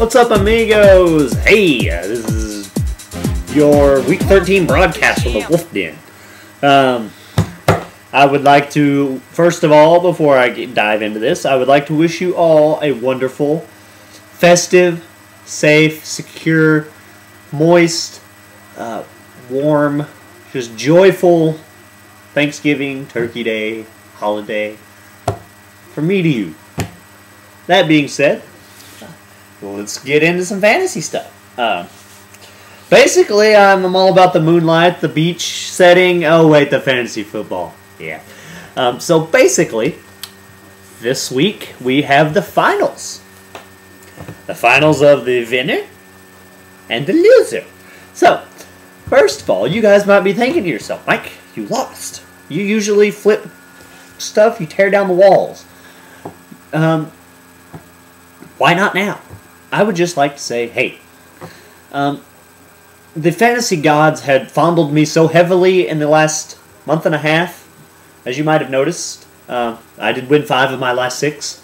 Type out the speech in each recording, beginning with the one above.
What's up, amigos? Hey, this is your Week 13 broadcast from the Wolf Den. I would like to, first of all, before I dive into this, I would like to wish you all a wonderful, festive, safe, secure, moist, warm, just joyful Thanksgiving, Turkey Day, holiday, from me to you. That being said, let's get into some fantasy stuff. Basically, I'm all about the moonlight, the beach setting. Oh, wait, the fantasy football. Yeah. So basically, this week we have the finals. The finals of the winner and the loser. So, first of all, you guys might be thinking to yourself, Mike, you lost. You usually flip stuff, you tear down the walls. Why not now? I would just like to say, hey, the fantasy gods had fondled me so heavily in the last month and a half, as you might have noticed. I did win 5 of my last 6.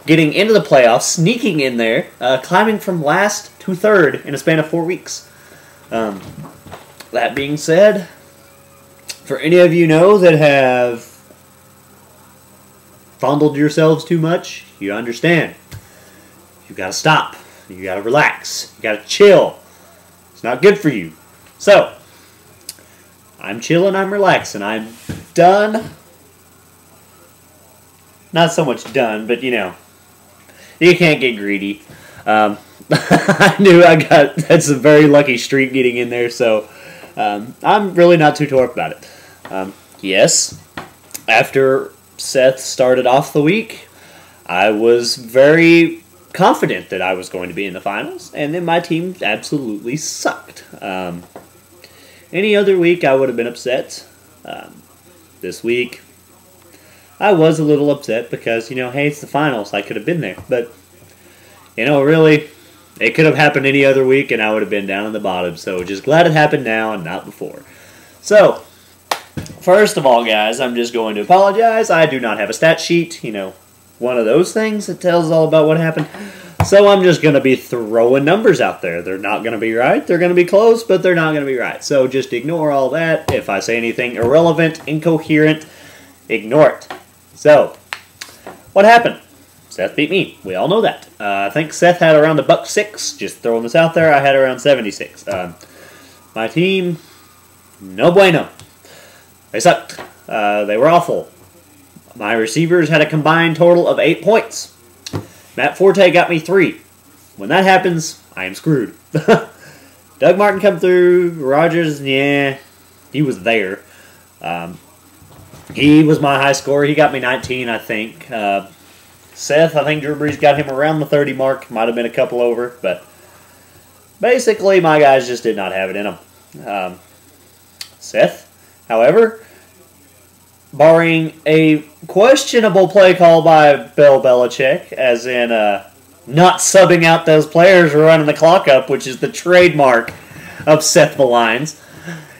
Getting into the playoffs, sneaking in there, climbing from last to third in a span of 4 weeks. That being said, for any of you that have fondled yourselves too much, you understand. You gotta stop. You gotta relax. You gotta chill. It's not good for you. So, I'm chilling, I'm relaxing, I'm done. Not so much done, but you can't get greedy. I knew that's a very lucky streak getting in there, so I'm really not too tore up about it. Yes, after Seth started off the week, I was very confident that I was going to be in the finals, and then my team absolutely sucked. Any other week, I would have been upset. This week, I was a little upset because, hey, it's the finals. I could have been there. But, really, it could have happened any other week, and I would have been down in the bottom. So, just glad it happened now and not before. So, first of all, guys, I'm just going to apologize. I do not have a stat sheet, one of those things that tells us all about what happened. So I'm just going to be throwing numbers out there. They're not going to be right. They're going to be close, but they're not going to be right. So just ignore all that. If I say anything irrelevant, incoherent, ignore it. So, what happened? Seth beat me. We all know that. I think Seth had around $106. Just throwing this out there. I had around 76. My team, no bueno. They sucked. They were awful. My receivers had a combined total of 8 points. Matt Forte got me 3. When that happens, I am screwed. Doug Martin come through. Rodgers, yeah, he was there. He was my high scorer. He got me 19, I think. Seth, I think Drew Brees got him around the 30 mark. Might have been a couple over, but basically my guys just did not have it in them. Seth, however, barring a questionable play call by Bill Belichick, as in not subbing out those players or running the clock up, which is the trademark of Seth Malines,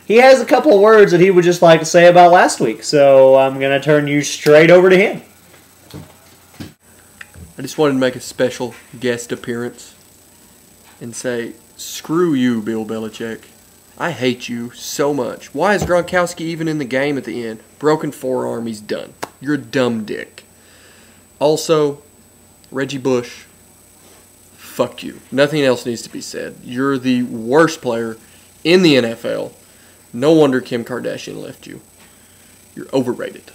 he has a couple of words that he would just like to say about last week, so I'm going to turn you straight over to him. I just wanted to make a special guest appearance and say, screw you, Bill Belichick. I hate you so much. Why is Gronkowski even in the game at the end? Broken forearm, he's done. You're a dumb dick. Also, Reggie Bush, fuck you. Nothing else needs to be said. You're the worst player in the NFL. No wonder Kim Kardashian left you. You're overrated.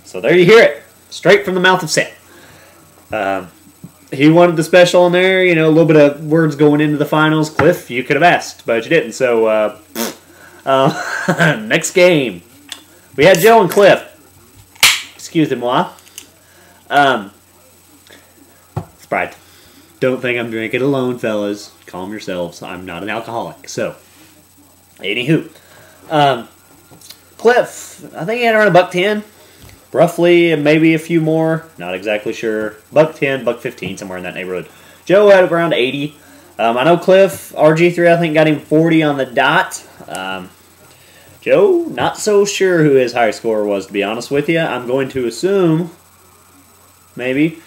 So there you hear it. Straight from the mouth of Seth. He wanted the special in there, a little bit of words going into the finals. Cliff, you could have asked, but you didn't. So, next game. We had Joe and Cliff. Excusez-moi. Sprite. Don't think I'm drinking alone, fellas. Calm yourselves. I'm not an alcoholic. So, anywho. Cliff, I think he had around $1.10. Roughly, and maybe a few more. Not exactly sure. $1.10, $1.15, somewhere in that neighborhood. Joe had around 80. I know Cliff, RG3, I think, got him 40 on the dot. Joe, not so sure who his high score was, to be honest with you. I'm going to assume, maybe,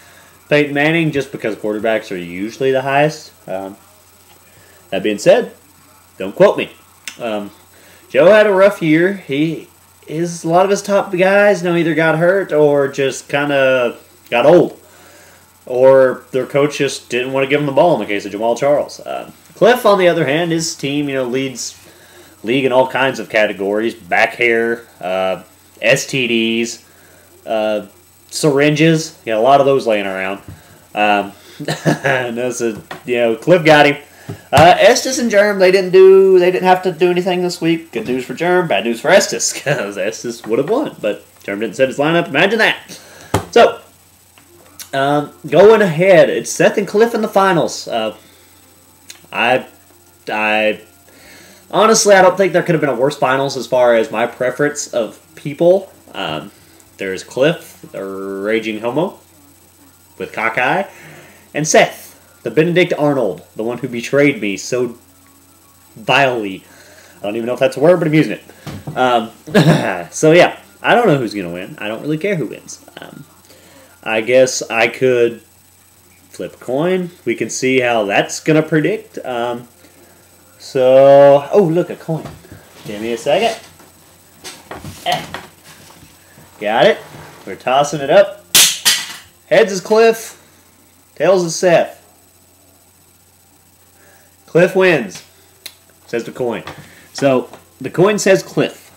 Peyton Manning, just because quarterbacks are usually the highest. That being said, don't quote me. Joe had a rough year. A lot of his top guys either got hurt or just kind of got old. Or their coach just didn't want to give him the ball in the case of Jamal Charles. Cliff, on the other hand, his team leads league in all kinds of categories. Back hair, STDs, syringes. A lot of those laying around. And Cliff got him. Estes and Germ, they didn't have to do anything this week. Good news for Germ, bad news for Estes, because Estes would have won, but Germ didn't set his lineup. Imagine that. So, going ahead, it's Seth and Cliff in the finals. Honestly, I don't think there could have been a worse finals as far as my preference of people. There's Cliff, the raging homo, with cockeye, and Seth, the Benedict Arnold, the one who betrayed me so vilely. I don't even know if that's a word, but I'm using it. So yeah, I don't know who's going to win. I don't really care who wins. I guess I could flip a coin. We can see how that's going to predict. Oh, look, a coin. Give me a second. Got it. We're tossing it up. Heads is Cliff. Tails is Seth. Cliff wins, says the coin. So, the coin says Cliff.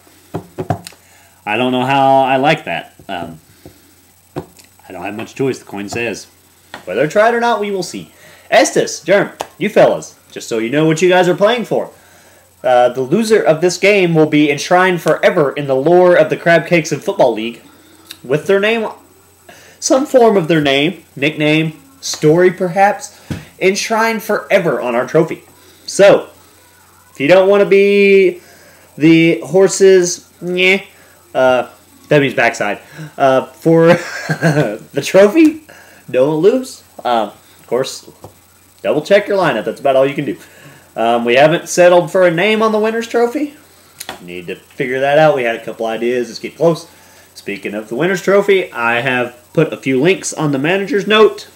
I don't know how I like that. I don't have much choice, the coin says. Whether I try it or not, we will see. Estes, Germ, you fellas, just so you know what you guys are playing for. The loser of this game will be enshrined forever in the lore of the Crab Cakes and Football League, with their name, some form of their name, nickname, story perhaps, enshrined forever on our trophy. So, if you don't want to be the horse's, Debbie's backside, for the trophy, don't lose. Of course, double check your lineup. That's about all you can do. We haven't settled for a name on the winner's trophy. Need to figure that out. We had a couple ideas. Let's get close. Speaking of the winner's trophy, I have put a few links on the manager's note.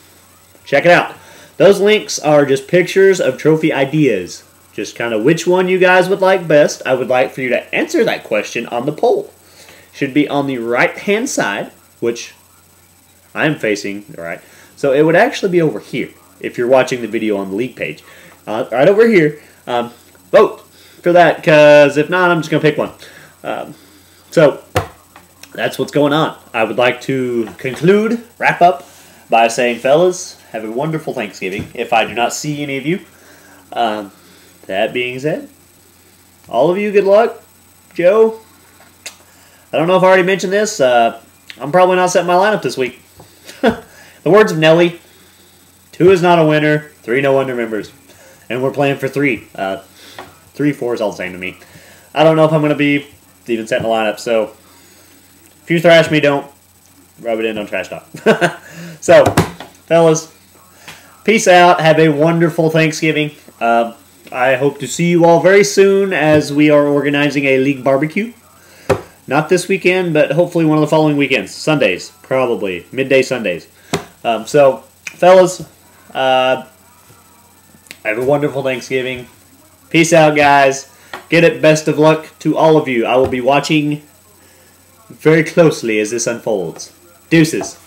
Check it out. Those links are just pictures of trophy ideas. Just kind of which one you guys would like best. I would like for you to answer that question on the poll. Should be on the right-hand side, which I am facing right. So it would actually be over here if you're watching the video on the league page. Right over here. Vote for that, because if not, I'm just going to pick one. So that's what's going on. I would like to wrap up, by saying, fellas, have a wonderful Thanksgiving, if I do not see any of you. That being said, all of you, good luck. Joe, I don't know if I already mentioned this. I'm probably not setting my lineup this week. The words of Nelly, 2 is not a winner, 3 no one remembers. And we're playing for 3. 3, 4 is all the same to me. I don't know if I'm going to be even setting a lineup, so if you thrash me, don't rub it in on Trash Talk. So, fellas, peace out. Have a wonderful Thanksgiving. I hope to see you all very soon as we are organizing a league barbecue. Not this weekend, but hopefully one of the following weekends. Sundays, probably. Midday Sundays. So, fellas, have a wonderful Thanksgiving. Peace out, guys. Get it. Best of luck to all of you. I will be watching very closely as this unfolds. Deuces.